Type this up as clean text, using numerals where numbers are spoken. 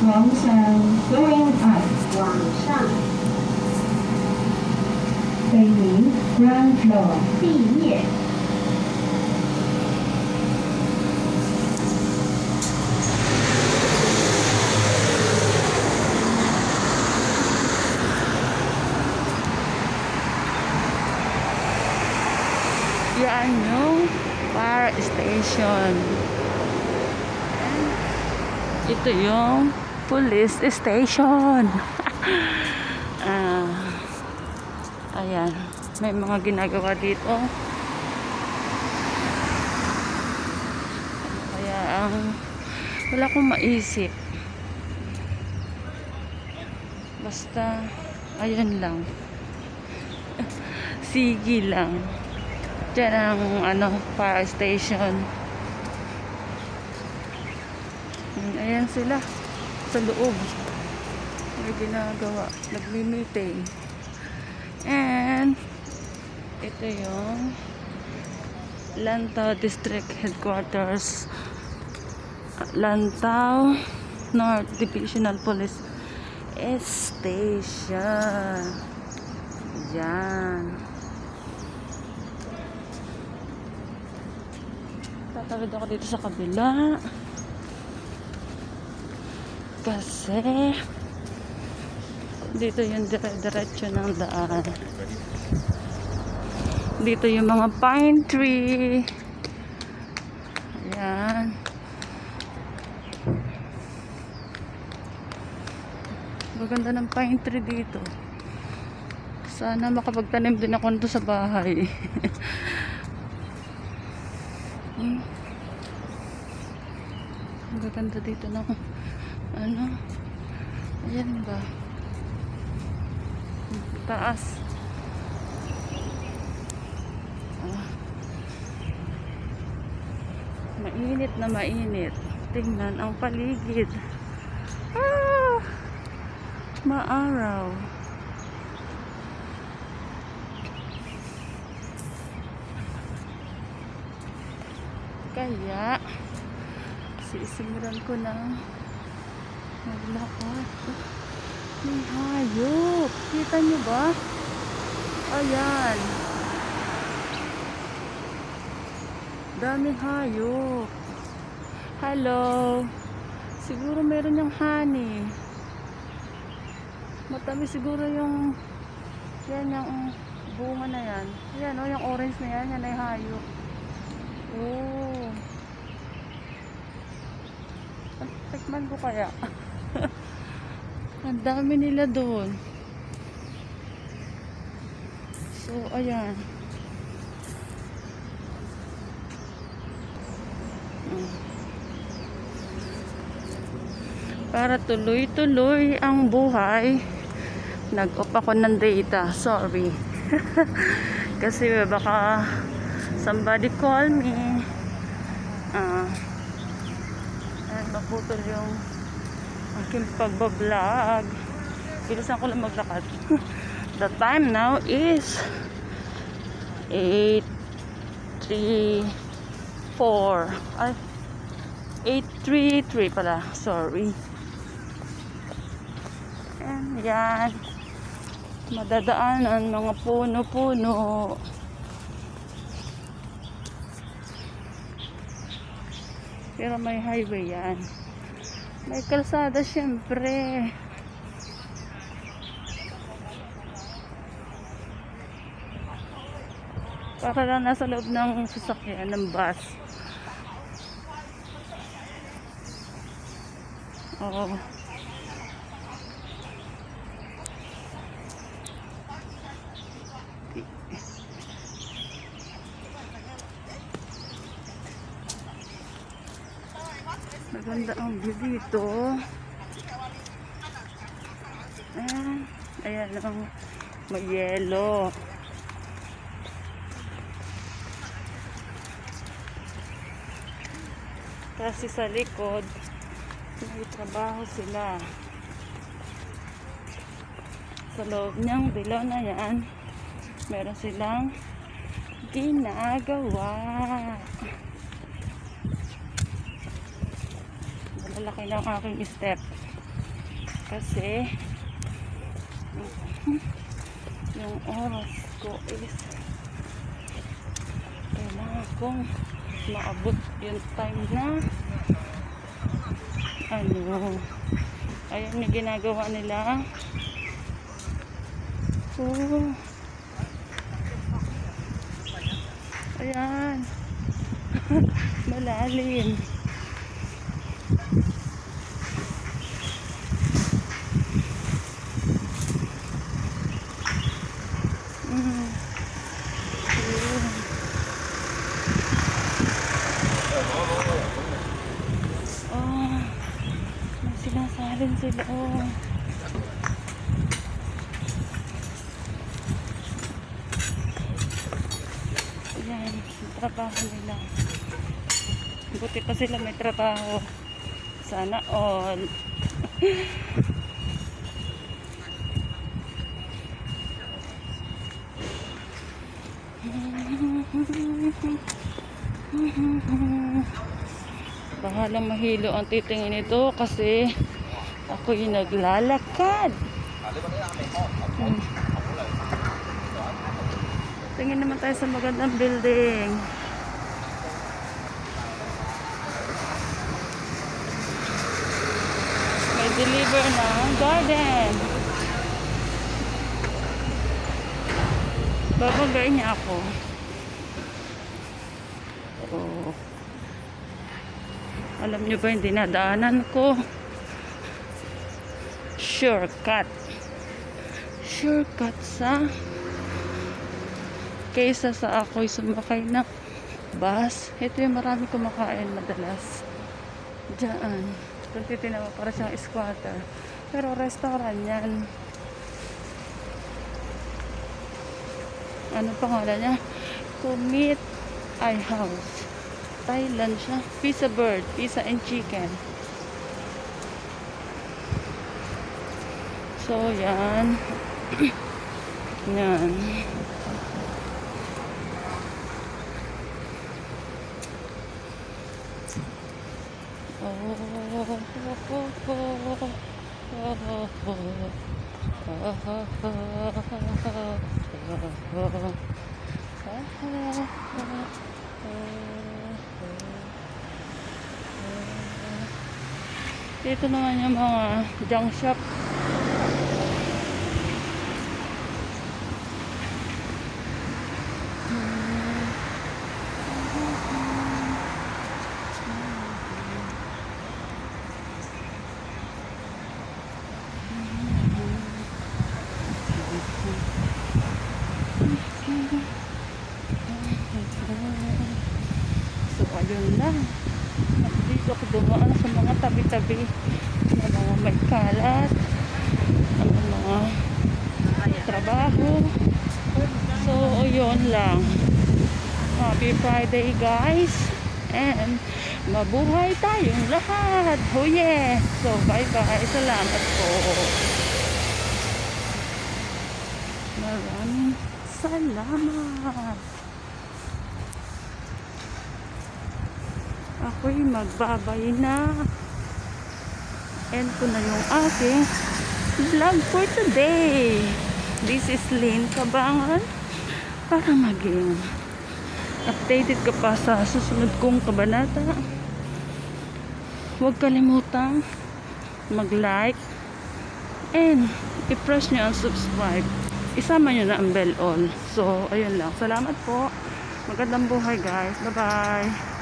往上 going up 往上，北宁 ground floor 地面，yan yung fire station. And ito yung police station. Ayan, may mga ginagawa dito. Kaya wala akong maisip. Basta ayan lang. Sige lang. Diyan ang fire station. Ayan sila sa loob. May ginagawa. Nagmi-meeting. And ito yung Lantau District Headquarters. Lantau North Divisional Police Station. Yan. Tatawid ako dito sa kabila. Kasi dito yung dire-diretso ng daan. Dito yung mga pine tree. Ayan. Maganda ng pine tree dito. Sana makapagtanim din ako nito sa bahay. Maganda dito ng ayan ba, taas. Mainit na mainit. Tingnan ang paligid. Maaraw. Kaya sisimulan ko ng maglakad. May hayop. Kita nyo ba? Ayan. Daming hayop. Hello. Siguro meron yung honey. Matamis siguro yung yan yung bunga na yan. Yan o, yung orange na yan. Yan ay hayop. Oh. Tikman ko kaya. Ang dami nila doon. So, ayan. Para tuloy-tuloy ang buhay, nag-off ako ng data. Sorry. Kasi baka somebody call me. Maputol yung aking pagbablog. Bilisan ko lang maglakad. The time now is 8:34. Ay, 8:33 pala. Sorry. And yan. Madadaanan mga puno-puno. Pero may highway yan. May kalsada syempre. Para lang nasa loob ng sasakyan ng bus. Oo. Maganda ang view dito. Ayan ang may yelo. Kasi sa likod may trabaho sila. Sa loob niyang dilaw na yan, meron silang ginagawa. Malaki ng aking step. Kasi yung oras ko is kailangan kong maabot yung time na ano, ayun yung ginagawa nila. Oh, ayan. Malalim. Oh, may sinasalin sila. Oh. Ayan, yung trabaho nila. Buti pa sila may trabaho. Sana all. Bahalang mahilo ang titingin nito kasi ako'y naglalakad. Tingin naman tayo sa magandang building. May deliver ng garden. Babagayin niya ako. Oh. Alam niyo ba yung dinadaanan ko? Shortcut. Shortcut sa kaysa sa ako'y sumakay ng bus. Ito yung marami kumakain madalas. Diyan. Kung titinawa para siyang squatter. Pero restaurant yan. Ano pangalan niya? Kumit Ai House. Thailand siya. Pizza bird. Pizza and chicken. So, yan. Yan. Dito naman yung mga junk shop. So, ayun lang. Dito ako dumaan sa mga tabi-tabi na mga may kalat, ang mga trabaho. So, ayun lang. Happy Friday, guys. And mabuhay tayong lahat. Oh yeah. So, bye-bye. Salamat po. Maraming salamat. Ako'y magbabay na. End ko na yung aking vlog for today. This is Lynn Cabangan. Para maging updated ka pa sa susunod kong kabanata. Huwag kalimutang mag-like and i-press nyo ang subscribe. Isama nyo na ang bell all. So, ayun lang. Salamat po. Magandang buhay, guys. Bye-bye.